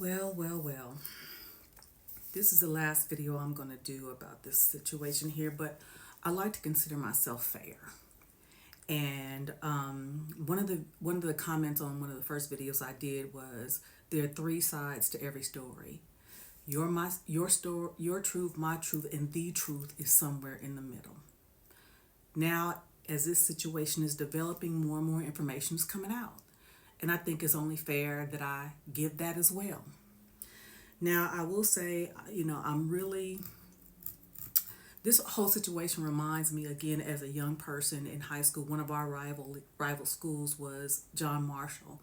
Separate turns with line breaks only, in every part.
Well. This is the last video I'm going to do about this situation here, but I like to consider myself fair. And one of the comments on one of the first videos I did was there are three sides to every story. Your story, your truth, my truth, and the truth is somewhere in the middle. Now, as this situation is developing, more and more information is coming out, and I think it's only fair that I give that as well. Now, I will say, this whole situation reminds me again as a young person in high school. One of our rival schools was John Marshall.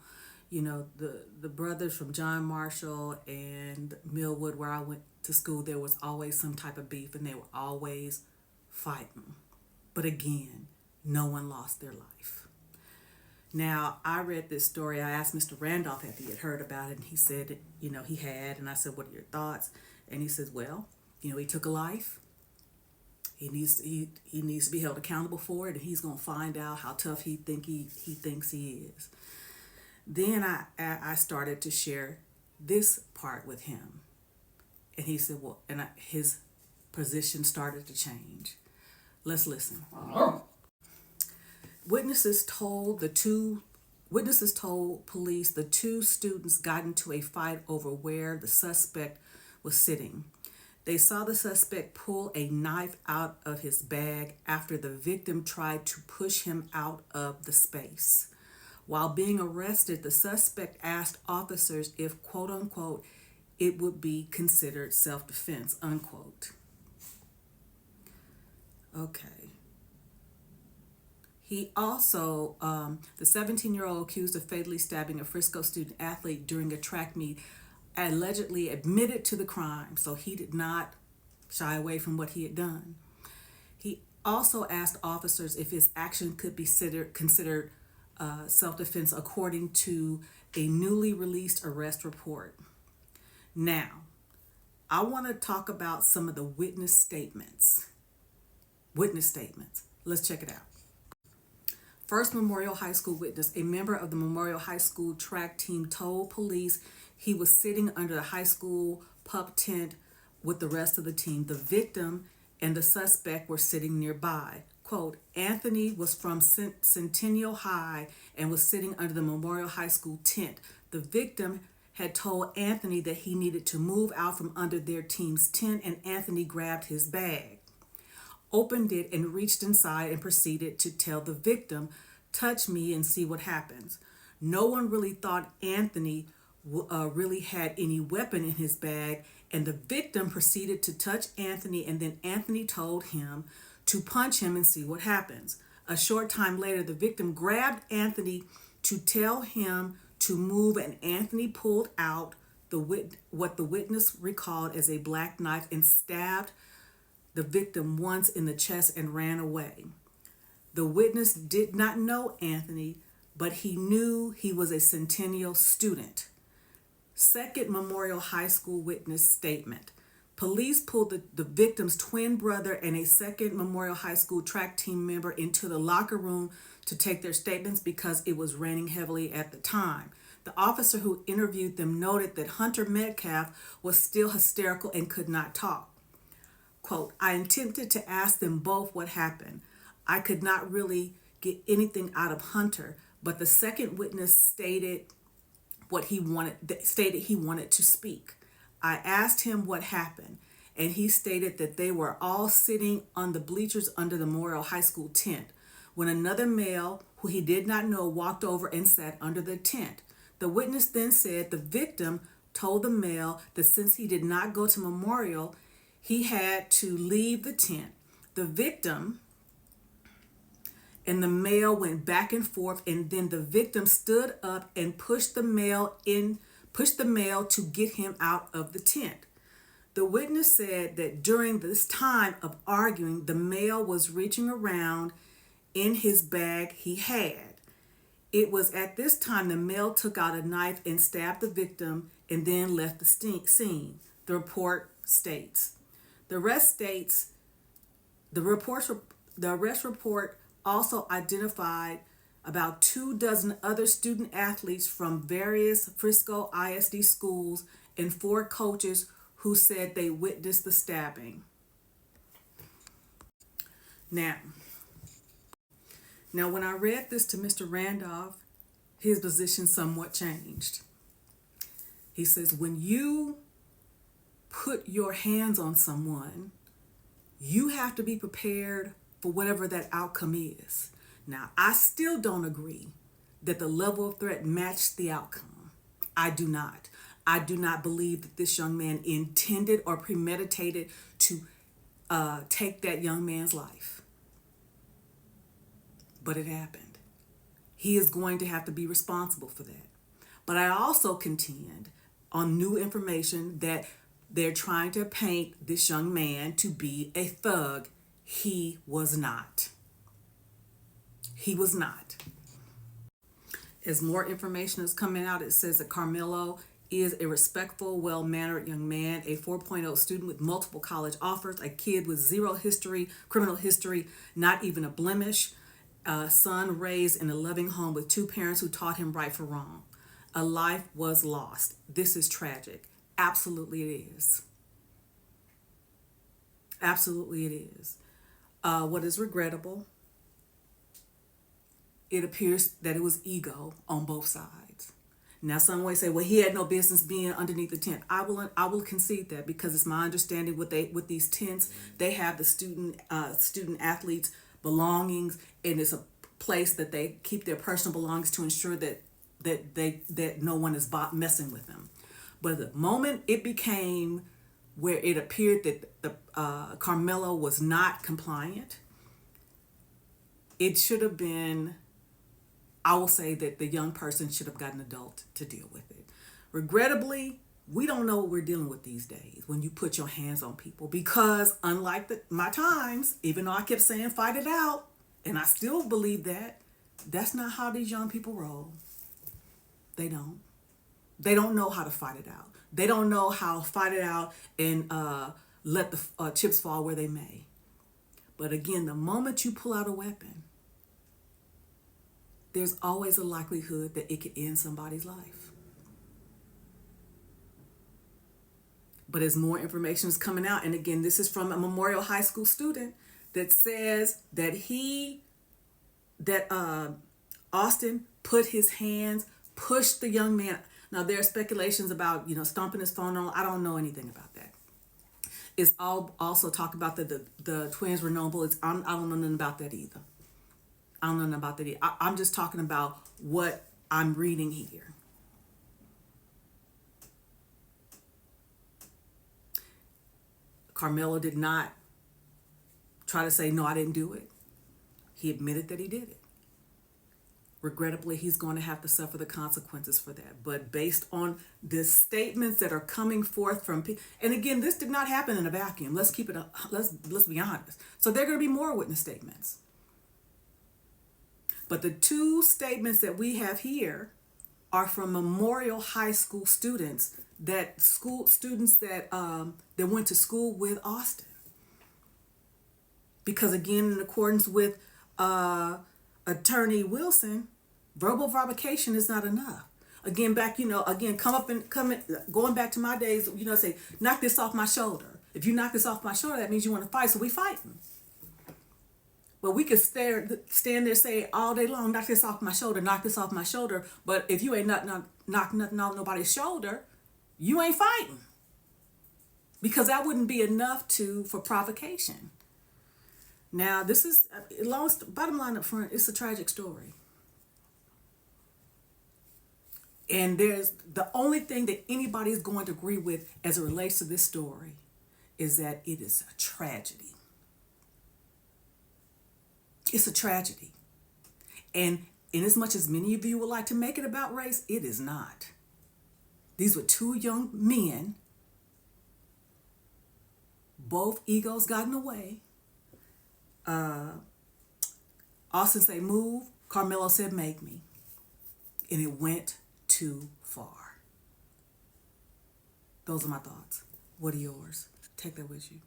The brothers from John Marshall and Millwood, where I went to school, there was always some type of beef, and they were always fighting. But again, no one lost their life. Now, I read this story. I asked Mr. Randolph if he had heard about it, and he said, he had. And I said, what are your thoughts? And he says, well, he took a life. He needs to be held accountable for it, and he's going to find out how tough he thinks he is. Then I started to share this part with him, and he said, well, his position started to change. Let's listen. Witnesses told police the two students got into a fight over where the suspect was sitting. They saw the suspect pull a knife out of his bag after the victim tried to push him out of the space. While being arrested, the suspect asked officers if, quote unquote, it would be considered self-defense, unquote. Okay. He also, the 17-year-old accused of fatally stabbing a Frisco student athlete during a track meet, allegedly admitted to the crime, so he did not shy away from what he had done. He also asked officers if his action could be considered self-defense according to a newly released arrest report. Now, I want to talk about some of the witness statements. Let's check it out. First Memorial High School witness, a member of the Memorial High School track team, told police he was sitting under the high school pup tent with the rest of the team. The victim and the suspect were sitting nearby. Quote, Anthony was from Centennial High and was sitting under the Memorial High School tent. The victim had told Anthony that he needed to move out from under their team's tent, and Anthony grabbed his bag, opened it, and reached inside and proceeded to tell the victim, touch me and see what happens. No one really thought Anthony really had any weapon in his bag, and the victim proceeded to touch Anthony, and then Anthony told him to punch him and see what happens. A short time later, the victim grabbed Anthony to tell him to move, and Anthony pulled out what the witness recalled as a black knife and stabbed the victim once in the chest and ran away. The witness did not know Anthony, but he knew he was a Centennial student. Second Memorial High School witness statement. Police pulled the victim's twin brother and a second Memorial High School track team member into the locker room to take their statements because it was raining heavily at the time. The officer who interviewed them noted that Hunter Metcalf was still hysterical and could not talk. Quote, I attempted to ask them both what happened. I could not really get anything out of Hunter, but the second witness stated he wanted to speak. I asked him what happened, and he stated that they were all sitting on the bleachers under the Memorial High School tent when another male who he did not know walked over and sat under the tent. The witness then said the victim told the male that since he did not go to Memorial, he had to leave the tent. The victim and the male went back and forth, and then the victim stood up and pushed the male to get him out of the tent. The witness said that during this time of arguing, the male was reaching around in his bag he had. It was at this time the male took out a knife and stabbed the victim and then left the scene, the report states. The arrest report also identified about 24 other student athletes from various Frisco ISD schools and 4 coaches who said they witnessed the stabbing. Now, when I read this to Mr. Randolph, his position somewhat changed. He says, when you put your hands on someone, you have to be prepared for whatever that outcome is. Now, I still don't agree that the level of threat matched the outcome. I do not. I do not believe that this young man intended or premeditated to take that young man's life. But it happened. He is going to have to be responsible for that. But I also contend on new information that they're trying to paint this young man to be a thug. He was not. He was not. As more information is coming out, it says that Carmelo is a respectful, well-mannered young man, a 4.0 student with multiple college offers, a kid with zero history, criminal history, not even a blemish, a son raised in a loving home with 2 parents who taught him right from wrong. A life was lost. This is tragic. Absolutely it is. Absolutely it is. What is regrettable, it appears that it was ego on both sides. Now, some may say, well, he had no business being underneath the tent. I will concede that, because it's my understanding with these tents, they have the student athletes' belongings, and it's a place that they keep their personal belongings to ensure that no one is messing with them. But the moment it became where it appeared that Carmelo was not compliant, it should have been, I will say that the young person should have got an adult to deal with it. Regrettably, we don't know what we're dealing with these days when you put your hands on people, because unlike my times, even though I kept saying fight it out, and I still believe that, that's not how these young people roll. They don't. They don't know how to fight it out. They don't know how to fight it out and let the chips fall where they may. But again, the moment you pull out a weapon, there's always a likelihood that it could end somebody's life. But as more information is coming out, and again, this is from a Memorial High School student that says that Austin pushed the young man. Now, there are speculations about, stomping his phone on. I don't know anything about that. It's all also talk about the twins were known bullets. I don't know nothing about that either. I'm just talking about what I'm reading here. Carmelo did not try to say, no, I didn't do it. He admitted that he did it. Regrettably, he's going to have to suffer the consequences for that. But based on the statements that are coming forth from people, and again, this did not happen in a vacuum. Let's be honest. So there are going to be more witness statements. But the 2 statements that we have here are from Memorial High School students that went to school with Austin. Because again, in accordance with Attorney Wilson, verbal provocation is not enough. Again, going back to my days, say, knock this off my shoulder. If you knock this off my shoulder, that means you want to fight, so we fighting. But we could stand there say all day long, knock this off my shoulder, knock this off my shoulder. But if you ain't knock nothing off nobody's shoulder, you ain't fighting. Because that wouldn't be enough for provocation. Now, this is, bottom line up front, it's a tragic story. And the only thing that anybody is going to agree with as it relates to this story is that it is a tragedy. It's a tragedy. And in as much as many of you would like to make it about race, it is not. These were 2 young men. Both egos got in the way. Austin said, move. Carmelo said, make me. And it went too far. Those are my thoughts. What are yours? Take that with you.